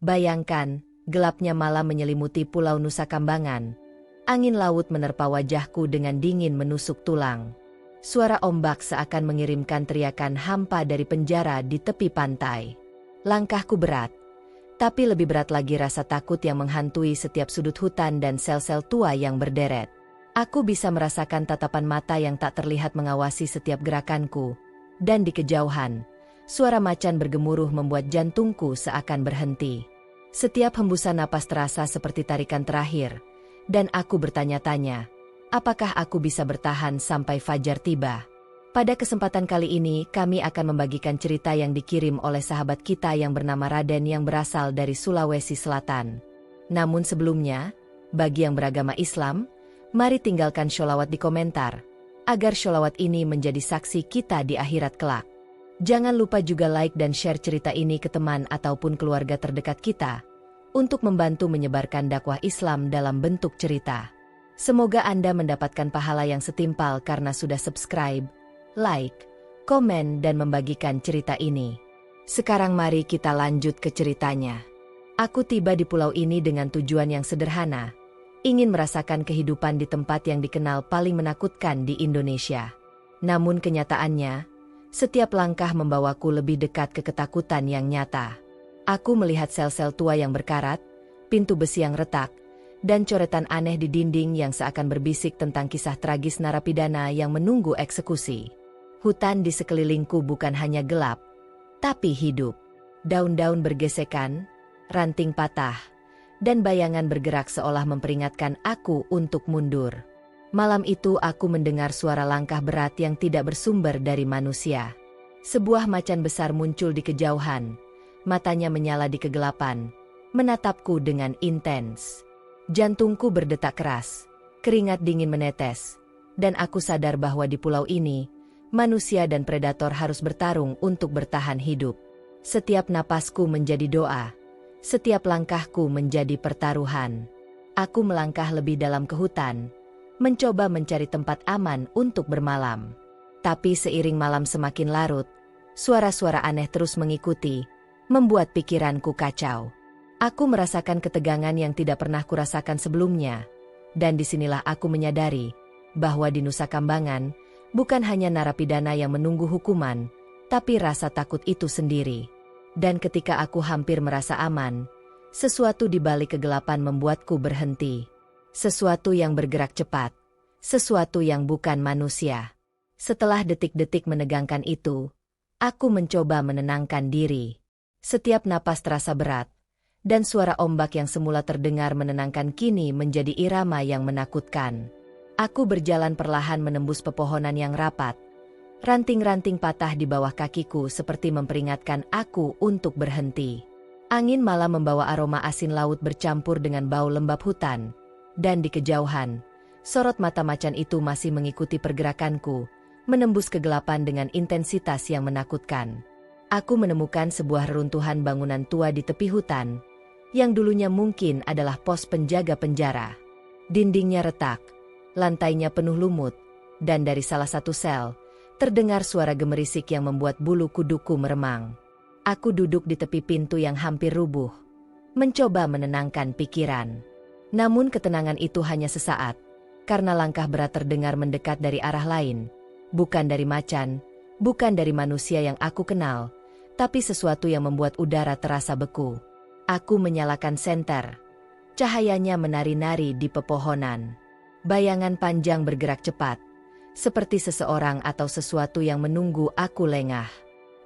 Bayangkan, gelapnya malam menyelimuti Pulau Nusa Kambangan. Angin laut menerpa wajahku dengan dingin menusuk tulang. Suara ombak seakan mengirimkan teriakan hampa dari penjara di tepi pantai. Langkahku berat, tapi lebih berat lagi rasa takut yang menghantui setiap sudut hutan dan sel-sel tua yang berderet. Aku bisa merasakan tatapan mata yang tak terlihat mengawasi setiap gerakanku. Dan di kejauhan, suara macan bergemuruh membuat jantungku seakan berhenti. Setiap hembusan napas terasa seperti tarikan terakhir, dan aku bertanya-tanya, apakah aku bisa bertahan sampai fajar tiba? Pada kesempatan kali ini, kami akan membagikan cerita yang dikirim oleh sahabat kita yang bernama Raden yang berasal dari Sulawesi Selatan. Namun sebelumnya, bagi yang beragama Islam, mari tinggalkan sholawat di komentar, agar sholawat ini menjadi saksi kita di akhirat kelak. Jangan lupa juga like dan share cerita ini ke teman ataupun keluarga terdekat kita, untuk membantu menyebarkan dakwah Islam dalam bentuk cerita. Semoga Anda mendapatkan pahala yang setimpal karena sudah subscribe, like, komen dan membagikan cerita ini. Sekarang mari kita lanjut ke ceritanya. Aku tiba di pulau ini dengan tujuan yang sederhana, ingin merasakan kehidupan di tempat yang dikenal paling menakutkan di Indonesia. Namun kenyataannya, setiap langkah membawaku lebih dekat ke ketakutan yang nyata. Aku melihat sel-sel tua yang berkarat, pintu besi yang retak, dan coretan aneh di dinding yang seakan berbisik tentang kisah tragis narapidana yang menunggu eksekusi. Hutan di sekelilingku bukan hanya gelap, tapi hidup. Daun-daun bergesekan, ranting patah, dan bayangan bergerak seolah memperingatkan aku untuk mundur. Malam itu aku mendengar suara langkah berat yang tidak bersumber dari manusia. Sebuah macan besar muncul di kejauhan, matanya menyala di kegelapan, menatapku dengan intens. Jantungku berdetak keras, keringat dingin menetes, dan aku sadar bahwa di pulau ini, manusia dan predator harus bertarung untuk bertahan hidup. Setiap napasku menjadi doa, setiap langkahku menjadi pertaruhan. Aku melangkah lebih dalam ke hutan, mencoba mencari tempat aman untuk bermalam. Tapi seiring malam semakin larut, suara-suara aneh terus mengikuti, membuat pikiranku kacau. Aku merasakan ketegangan yang tidak pernah kurasakan sebelumnya, dan disinilah aku menyadari bahwa di Nusa Kambangan bukan hanya narapidana yang menunggu hukuman, tapi rasa takut itu sendiri. Dan ketika aku hampir merasa aman, sesuatu di balik kegelapan membuatku berhenti. Sesuatu yang bergerak cepat, sesuatu yang bukan manusia. Setelah detik-detik menegangkan itu, aku mencoba menenangkan diri. Setiap napas terasa berat, dan suara ombak yang semula terdengar menenangkan kini menjadi irama yang menakutkan. Aku berjalan perlahan menembus pepohonan yang rapat. Ranting-ranting patah di bawah kakiku seperti memperingatkan aku untuk berhenti. Angin malam membawa aroma asin laut bercampur dengan bau lembab hutan. Dan di kejauhan, sorot mata macan itu masih mengikuti pergerakanku, menembus kegelapan dengan intensitas yang menakutkan. Aku menemukan sebuah reruntuhan bangunan tua di tepi hutan, yang dulunya mungkin adalah pos penjaga penjara. Dindingnya retak, lantainya penuh lumut, dan dari salah satu sel, terdengar suara gemerisik yang membuat bulu kuduku meremang. Aku duduk di tepi pintu yang hampir rubuh, mencoba menenangkan pikiran. Namun ketenangan itu hanya sesaat, karena langkah berat terdengar mendekat dari arah lain. Bukan dari macan, bukan dari manusia yang aku kenal, tapi sesuatu yang membuat udara terasa beku. Aku menyalakan senter. Cahayanya menari-nari di pepohonan. Bayangan panjang bergerak cepat, seperti seseorang atau sesuatu yang menunggu aku lengah.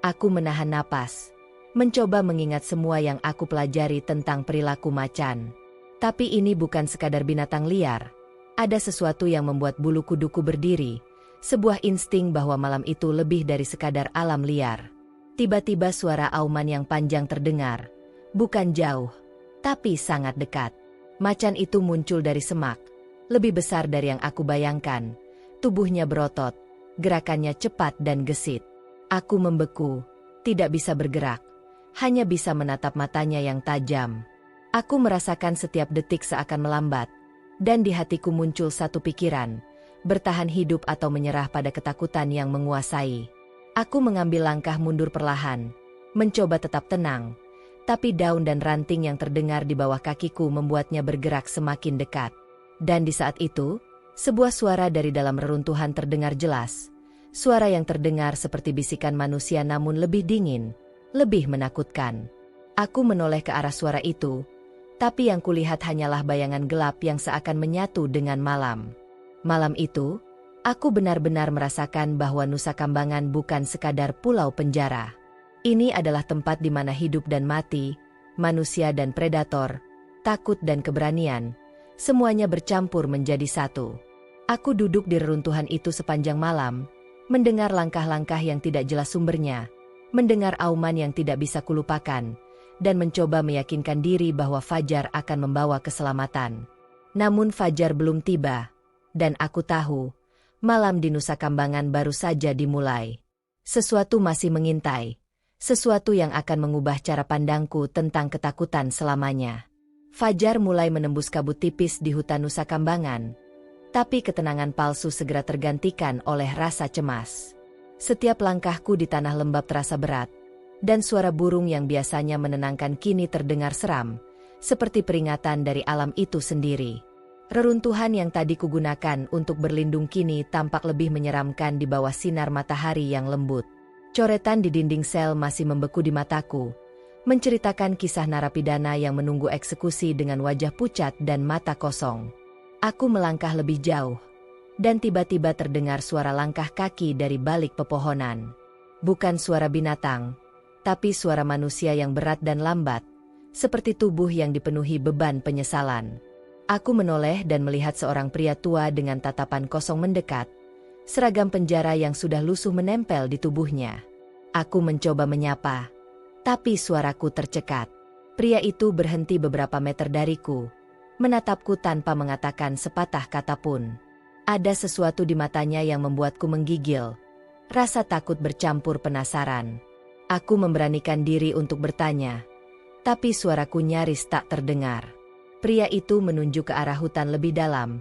Aku menahan napas, mencoba mengingat semua yang aku pelajari tentang perilaku macan. Tapi ini bukan sekadar binatang liar. Ada sesuatu yang membuat bulu kuduku berdiri, sebuah insting bahwa malam itu lebih dari sekadar alam liar. Tiba-tiba suara auman yang panjang terdengar, bukan jauh, tapi sangat dekat. Macan itu muncul dari semak, lebih besar dari yang aku bayangkan. Tubuhnya berotot, gerakannya cepat dan gesit. Aku membeku, tidak bisa bergerak, hanya bisa menatap matanya yang tajam. Aku merasakan setiap detik seakan melambat, dan di hatiku muncul satu pikiran, bertahan hidup atau menyerah pada ketakutan yang menguasai. Aku mengambil langkah mundur perlahan, mencoba tetap tenang, Tapi daun dan ranting yang terdengar di bawah kakiku membuatnya bergerak semakin dekat. Dan di saat itu, sebuah suara dari dalam reruntuhan terdengar jelas. Suara yang terdengar seperti bisikan manusia namun lebih dingin, lebih menakutkan. Aku menoleh ke arah suara itu, tapi yang kulihat hanyalah bayangan gelap yang seakan menyatu dengan malam. Malam itu, aku benar-benar merasakan bahwa Nusa Kambangan bukan sekadar pulau penjara. Ini adalah tempat di mana hidup dan mati, manusia dan predator, takut dan keberanian, semuanya bercampur menjadi satu. Aku duduk di reruntuhan itu sepanjang malam, mendengar langkah-langkah yang tidak jelas sumbernya, mendengar auman yang tidak bisa kulupakan, dan mencoba meyakinkan diri bahwa fajar akan membawa keselamatan. Namun fajar belum tiba, dan aku tahu, malam di Nusa Kambangan baru saja dimulai. Sesuatu masih mengintai. Sesuatu yang akan mengubah cara pandangku tentang ketakutan selamanya. Fajar mulai menembus kabut tipis di hutan Nusa Kambangan, tapi ketenangan palsu segera tergantikan oleh rasa cemas. Setiap langkahku di tanah lembab terasa berat, dan suara burung yang biasanya menenangkan kini terdengar seram, seperti peringatan dari alam itu sendiri. Reruntuhan yang tadi kugunakan untuk berlindung kini tampak lebih menyeramkan di bawah sinar matahari yang lembut. Coretan di dinding sel masih membeku di mataku, menceritakan kisah narapidana yang menunggu eksekusi dengan wajah pucat dan mata kosong. Aku melangkah lebih jauh, dan tiba-tiba terdengar suara langkah kaki dari balik pepohonan. Bukan suara binatang, tapi suara manusia yang berat dan lambat, seperti tubuh yang dipenuhi beban penyesalan. Aku menoleh dan melihat seorang pria tua dengan tatapan kosong mendekat, seragam penjara yang sudah lusuh menempel di tubuhnya. Aku mencoba menyapa, tapi suaraku tercekat. Pria itu berhenti beberapa meter dariku, menatapku tanpa mengatakan sepatah kata pun. Ada sesuatu di matanya yang membuatku menggigil, rasa takut bercampur penasaran. Aku memberanikan diri untuk bertanya, tapi suaraku nyaris tak terdengar. Pria itu menunjuk ke arah hutan lebih dalam,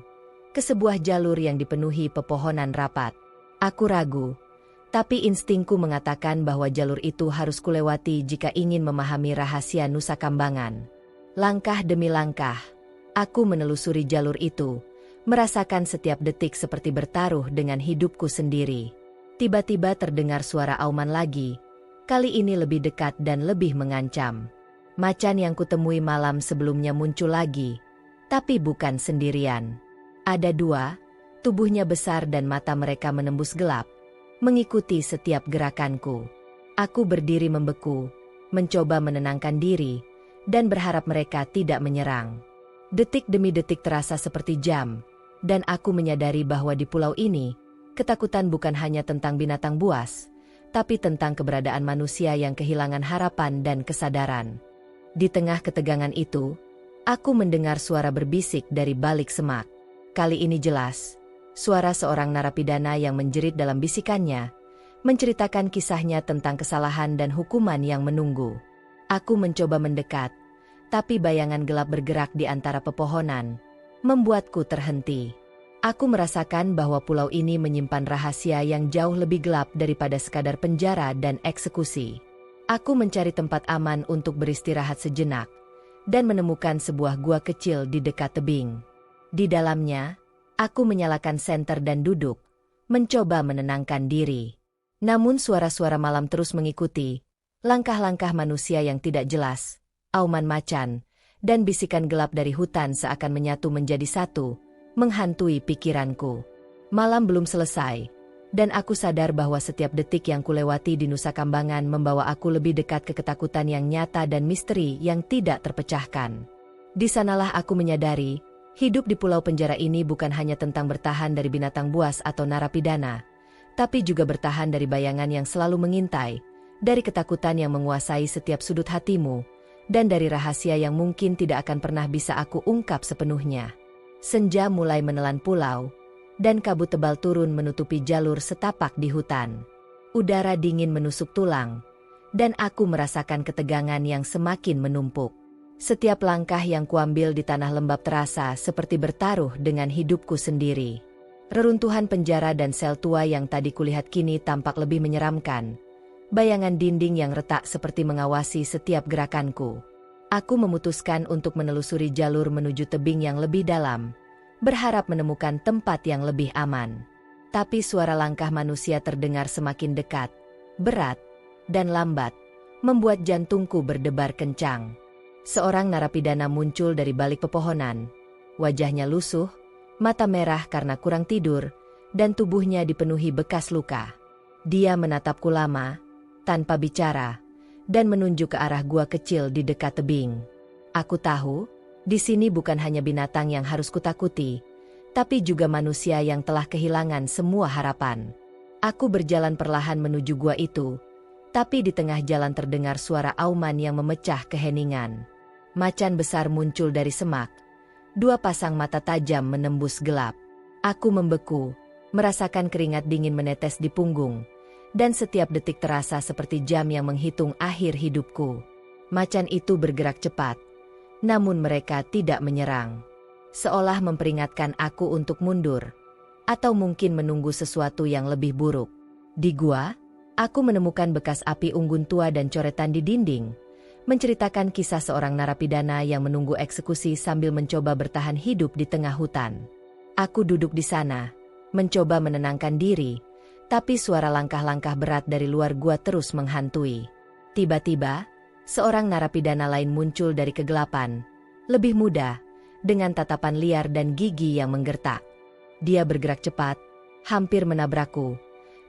ke sebuah jalur yang dipenuhi pepohonan rapat. Aku ragu, tapi instingku mengatakan bahwa jalur itu harus kulewati jika ingin memahami rahasia Nusa Kambangan. Langkah demi langkah, aku menelusuri jalur itu, merasakan setiap detik seperti bertaruh dengan hidupku sendiri. Tiba-tiba terdengar suara auman lagi, kali ini lebih dekat dan lebih mengancam. Macan yang kutemui malam sebelumnya muncul lagi, tapi bukan sendirian. Ada dua, tubuhnya besar dan mata mereka menembus gelap, mengikuti setiap gerakanku. Aku berdiri membeku, mencoba menenangkan diri, dan berharap mereka tidak menyerang. Detik demi detik terasa seperti jam, dan aku menyadari bahwa di pulau ini, ketakutan bukan hanya tentang binatang buas, tapi tentang keberadaan manusia yang kehilangan harapan dan kesadaran. Di tengah ketegangan itu, aku mendengar suara berbisik dari balik semak. Kali ini jelas, suara seorang narapidana yang menjerit dalam bisikannya, menceritakan kisahnya tentang kesalahan dan hukuman yang menunggu. Aku mencoba mendekat, tapi bayangan gelap bergerak di antara pepohonan, membuatku terhenti. Aku merasakan bahwa pulau ini menyimpan rahasia yang jauh lebih gelap daripada sekadar penjara dan eksekusi. Aku mencari tempat aman untuk beristirahat sejenak, dan menemukan sebuah gua kecil di dekat tebing. Di dalamnya, aku menyalakan senter dan duduk, mencoba menenangkan diri. Namun suara-suara malam terus mengikuti, langkah-langkah manusia yang tidak jelas, auman macan, dan bisikan gelap dari hutan seakan menyatu menjadi satu, menghantui pikiranku. Malam belum selesai, dan aku sadar bahwa setiap detik yang kulewati di Nusa Kambangan membawa aku lebih dekat ke ketakutan yang nyata dan misteri yang tidak terpecahkan. Di sanalah aku menyadari, hidup di pulau penjara ini bukan hanya tentang bertahan dari binatang buas atau narapidana, tapi juga bertahan dari bayangan yang selalu mengintai, dari ketakutan yang menguasai setiap sudut hatimu, dan dari rahasia yang mungkin tidak akan pernah bisa aku ungkap sepenuhnya. Senja mulai menelan pulau, dan kabut tebal turun menutupi jalur setapak di hutan. Udara dingin menusuk tulang, dan aku merasakan ketegangan yang semakin menumpuk. Setiap langkah yang kuambil di tanah lembab terasa seperti bertaruh dengan hidupku sendiri. Reruntuhan penjara dan sel tua yang tadi kulihat kini tampak lebih menyeramkan, Bayangan dinding yang retak seperti mengawasi setiap gerakanku. Aku memutuskan untuk menelusuri jalur menuju tebing yang lebih dalam, berharap menemukan tempat yang lebih aman. Tapi suara langkah manusia terdengar semakin dekat, berat, dan lambat, membuat jantungku berdebar kencang. Seorang narapidana muncul dari balik pepohonan. Wajahnya lusuh, mata merah karena kurang tidur, dan tubuhnya dipenuhi bekas luka. Dia menatapku lama, tanpa bicara, dan menunjuk ke arah gua kecil di dekat tebing. Aku tahu, di sini bukan hanya binatang yang harus kutakuti, tapi juga manusia yang telah kehilangan semua harapan. Aku berjalan perlahan menuju gua itu, tapi di tengah jalan terdengar suara auman yang memecah keheningan. Macan besar muncul dari semak. Dua pasang mata tajam menembus gelap. Aku membeku, merasakan keringat dingin menetes di punggung, dan setiap detik terasa seperti jam yang menghitung akhir hidupku. Macan itu bergerak cepat, namun mereka tidak menyerang. Seolah memperingatkan aku untuk mundur, atau mungkin menunggu sesuatu yang lebih buruk. Di gua, aku menemukan bekas api unggun tua dan coretan di dinding, menceritakan kisah seorang narapidana yang menunggu eksekusi sambil mencoba bertahan hidup di tengah hutan. Aku duduk di sana, mencoba menenangkan diri, tapi suara langkah-langkah berat dari luar gua terus menghantui. Tiba-tiba, seorang narapidana lain muncul dari kegelapan, lebih muda, dengan tatapan liar dan gigi yang menggertak. Dia bergerak cepat, hampir menabrakku,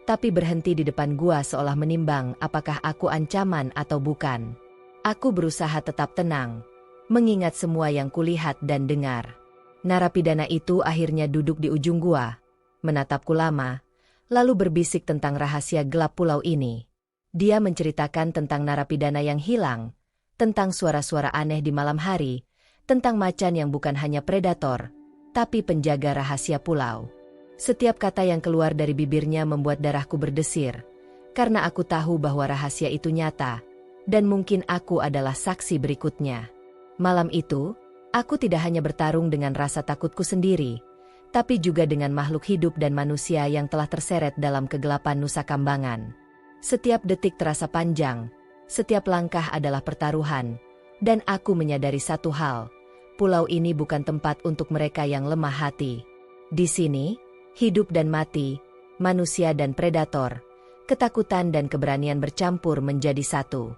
tapi berhenti di depan gua seolah menimbang apakah aku ancaman atau bukan. Aku berusaha tetap tenang, mengingat semua yang kulihat dan dengar. Narapidana itu akhirnya duduk di ujung gua, menatapku lama, lalu berbisik tentang rahasia gelap pulau ini. Dia menceritakan tentang narapidana yang hilang, tentang suara-suara aneh di malam hari, tentang macan yang bukan hanya predator, tapi penjaga rahasia pulau. Setiap kata yang keluar dari bibirnya membuat darahku berdesir, karena aku tahu bahwa rahasia itu nyata, dan mungkin aku adalah saksi berikutnya. Malam itu, aku tidak hanya bertarung dengan rasa takutku sendiri, tapi juga dengan makhluk hidup dan manusia yang telah terseret dalam kegelapan Nusa Kambangan. Setiap detik terasa panjang, setiap langkah adalah pertaruhan, dan aku menyadari satu hal, pulau ini bukan tempat untuk mereka yang lemah hati. Di sini, hidup dan mati, manusia dan predator, ketakutan dan keberanian bercampur menjadi satu.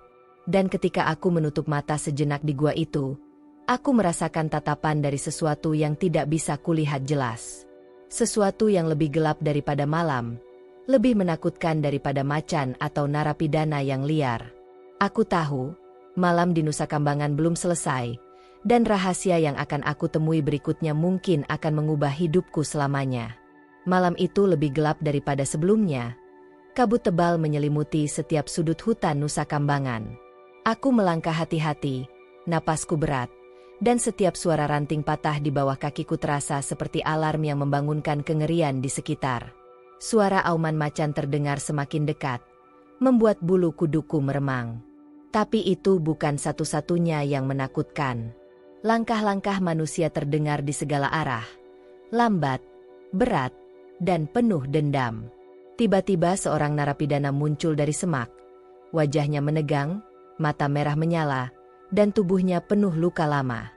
Dan ketika aku menutup mata sejenak di gua itu, aku merasakan tatapan dari sesuatu yang tidak bisa kulihat jelas. Sesuatu yang lebih gelap daripada malam, lebih menakutkan daripada macan atau narapidana yang liar. Aku tahu, malam di Nusa Kambangan belum selesai, dan rahasia yang akan aku temui berikutnya mungkin akan mengubah hidupku selamanya. Malam itu lebih gelap daripada sebelumnya. Kabut tebal menyelimuti setiap sudut hutan Nusa Kambangan. Aku melangkah hati-hati, napasku berat, dan setiap suara ranting patah di bawah kakiku terasa seperti alarm yang membangunkan kengerian di sekitar. Suara auman macan terdengar semakin dekat, membuat bulu kuduku meremang. Tapi itu bukan satu-satunya yang menakutkan. Langkah-langkah manusia terdengar di segala arah, lambat, berat, dan penuh dendam. Tiba-tiba seorang narapidana muncul dari semak. Wajahnya menegang, mata merah menyala, dan tubuhnya penuh luka lama.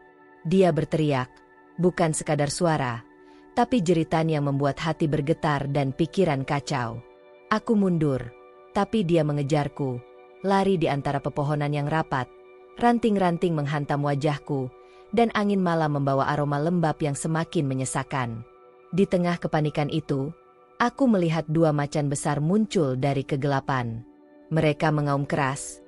Dia berteriak, bukan sekadar suara, tapi jeritan yang membuat hati bergetar dan pikiran kacau. Aku mundur, tapi dia mengejarku, lari di antara pepohonan yang rapat, ranting-ranting menghantam wajahku, dan angin malam membawa aroma lembab yang semakin menyesakan. Di tengah kepanikan itu, aku melihat dua macan besar muncul dari kegelapan. Mereka mengaum keras,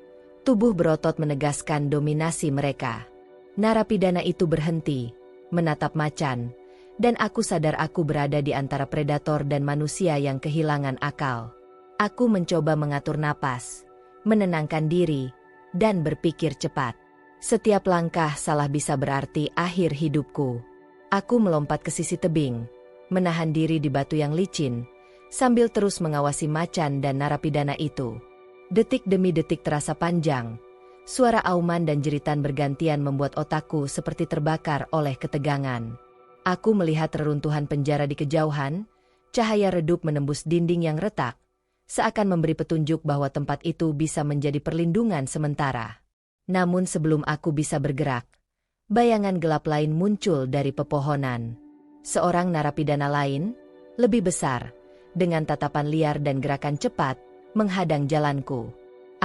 tubuh berotot menegaskan dominasi mereka. Narapidana itu berhenti, menatap macan, dan aku sadar aku berada di antara predator dan manusia yang kehilangan akal. Aku mencoba mengatur napas, menenangkan diri, dan berpikir cepat. Setiap langkah salah bisa berarti akhir hidupku. Aku melompat ke sisi tebing, menahan diri di batu yang licin, sambil terus mengawasi macan dan narapidana itu. Detik demi detik terasa panjang. Suara auman dan jeritan bergantian membuat otakku seperti terbakar oleh ketegangan. Aku melihat reruntuhan penjara di kejauhan, cahaya redup menembus dinding yang retak, seakan memberi petunjuk bahwa tempat itu bisa menjadi perlindungan sementara. Namun sebelum aku bisa bergerak, bayangan gelap lain muncul dari pepohonan. Seorang narapidana lain, lebih besar, dengan tatapan liar dan gerakan cepat, menghadang jalanku.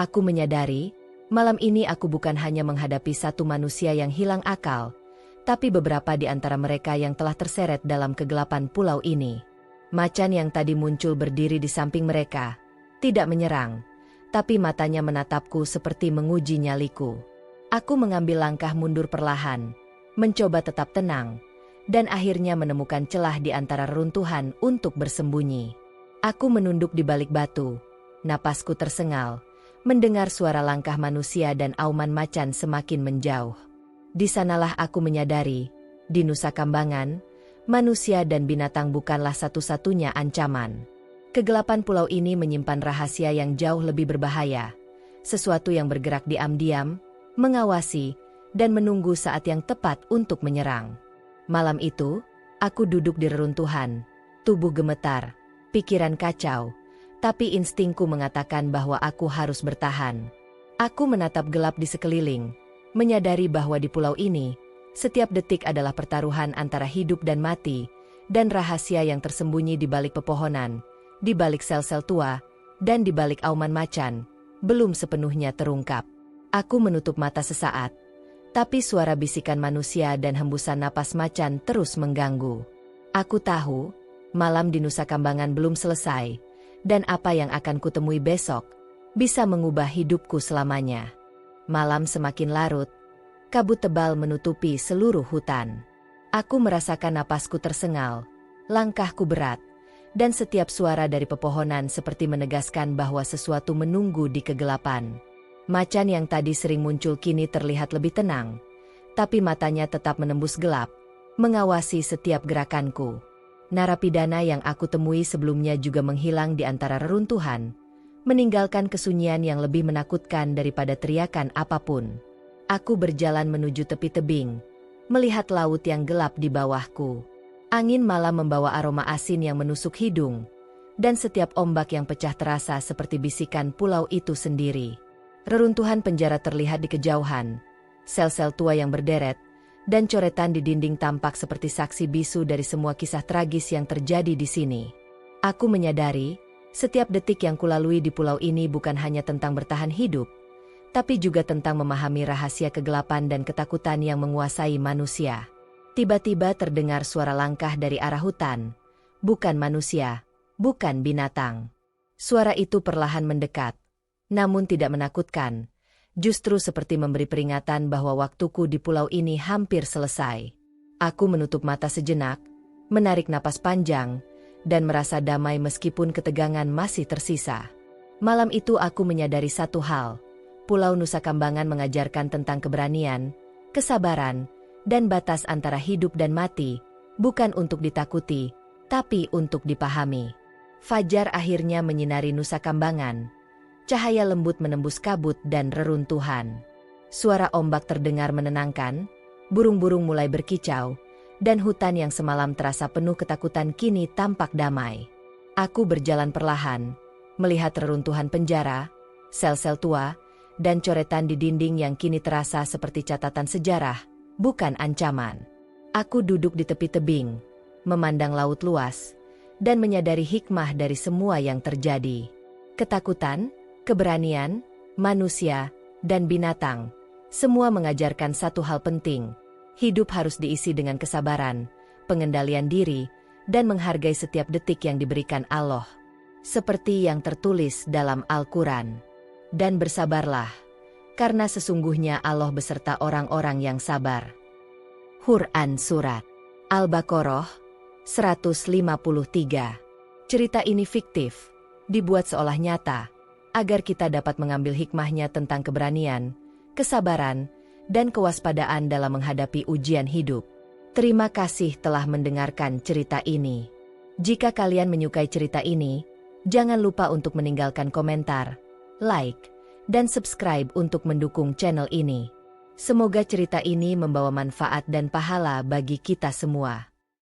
Aku menyadari, malam ini aku bukan hanya menghadapi satu manusia yang hilang akal, tapi beberapa di antara mereka yang telah terseret dalam kegelapan pulau ini. Macan yang tadi muncul berdiri di samping mereka, tidak menyerang, tapi matanya menatapku seperti menguji nyaliku. Aku mengambil langkah mundur perlahan, mencoba tetap tenang, dan akhirnya menemukan celah di antara reruntuhan untuk bersembunyi. Aku menunduk di balik batu, napasku tersengal, mendengar suara langkah manusia dan auman macan semakin menjauh. Di sanalah aku menyadari, di Nusa Kambangan, manusia dan binatang bukanlah satu-satunya ancaman. Kegelapan pulau ini menyimpan rahasia yang jauh lebih berbahaya, sesuatu yang bergerak diam-diam, mengawasi, dan menunggu saat yang tepat untuk menyerang. Malam itu, aku duduk di reruntuhan, tubuh gemetar, pikiran kacau, tapi instingku mengatakan bahwa aku harus bertahan. Aku menatap gelap di sekeliling, menyadari bahwa di pulau ini, setiap detik adalah pertaruhan antara hidup dan mati, dan rahasia yang tersembunyi di balik pepohonan, di balik sel-sel tua, dan di balik auman macan, belum sepenuhnya terungkap. Aku menutup mata sesaat, tapi suara bisikan manusia dan hembusan napas macan terus mengganggu. Aku tahu, malam di Nusa Kambangan belum selesai, dan apa yang akan kutemui besok, bisa mengubah hidupku selamanya. Malam semakin larut, kabut tebal menutupi seluruh hutan. Aku merasakan napasku tersengal, langkahku berat, dan setiap suara dari pepohonan seperti menegaskan bahwa sesuatu menunggu di kegelapan. Macan yang tadi sering muncul kini terlihat lebih tenang, tapi matanya tetap menembus gelap, mengawasi setiap gerakanku. Narapidana yang aku temui sebelumnya juga menghilang di antara reruntuhan, meninggalkan kesunyian yang lebih menakutkan daripada teriakan apapun. Aku berjalan menuju tepi tebing, melihat laut yang gelap di bawahku. Angin malam membawa aroma asin yang menusuk hidung, dan setiap ombak yang pecah terasa seperti bisikan pulau itu sendiri. Reruntuhan penjara terlihat di kejauhan, sel-sel tua yang berderet, dan coretan di dinding tampak seperti saksi bisu dari semua kisah tragis yang terjadi di sini. Aku menyadari, setiap detik yang kulalui di pulau ini bukan hanya tentang bertahan hidup, tapi juga tentang memahami rahasia kegelapan dan ketakutan yang menguasai manusia. Tiba-tiba terdengar suara langkah dari arah hutan. Bukan manusia, bukan binatang. Suara itu perlahan mendekat, namun tidak menakutkan, justru seperti memberi peringatan bahwa waktuku di pulau ini hampir selesai. Aku menutup mata sejenak, menarik napas panjang, dan merasa damai meskipun ketegangan masih tersisa. Malam itu aku menyadari satu hal. Pulau Nusa Kambangan mengajarkan tentang keberanian, kesabaran, dan batas antara hidup dan mati, bukan untuk ditakuti, tapi untuk dipahami. Fajar akhirnya menyinari Nusa Kambangan. Cahaya lembut menembus kabut dan reruntuhan. Suara ombak terdengar menenangkan, burung-burung mulai berkicau, dan hutan yang semalam terasa penuh ketakutan kini tampak damai. Aku berjalan perlahan, melihat reruntuhan penjara, sel-sel tua, dan coretan di dinding yang kini terasa seperti catatan sejarah, bukan ancaman. Aku duduk di tepi tebing, memandang laut luas, dan menyadari hikmah dari semua yang terjadi. Ketakutan, keberanian, manusia, dan binatang, semua mengajarkan satu hal penting. Hidup harus diisi dengan kesabaran, pengendalian diri, dan menghargai setiap detik yang diberikan Allah. Seperti yang tertulis dalam Al-Quran. Dan bersabarlah, karena sesungguhnya Allah beserta orang-orang yang sabar. Quran Surat Al-Baqarah 153. Cerita ini fiktif, dibuat seolah nyata, agar kita dapat mengambil hikmahnya tentang keberanian, kesabaran, dan kewaspadaan dalam menghadapi ujian hidup. Terima kasih telah mendengarkan cerita ini. Jika kalian menyukai cerita ini, jangan lupa untuk meninggalkan komentar, like, dan subscribe untuk mendukung channel ini. Semoga cerita ini membawa manfaat dan pahala bagi kita semua.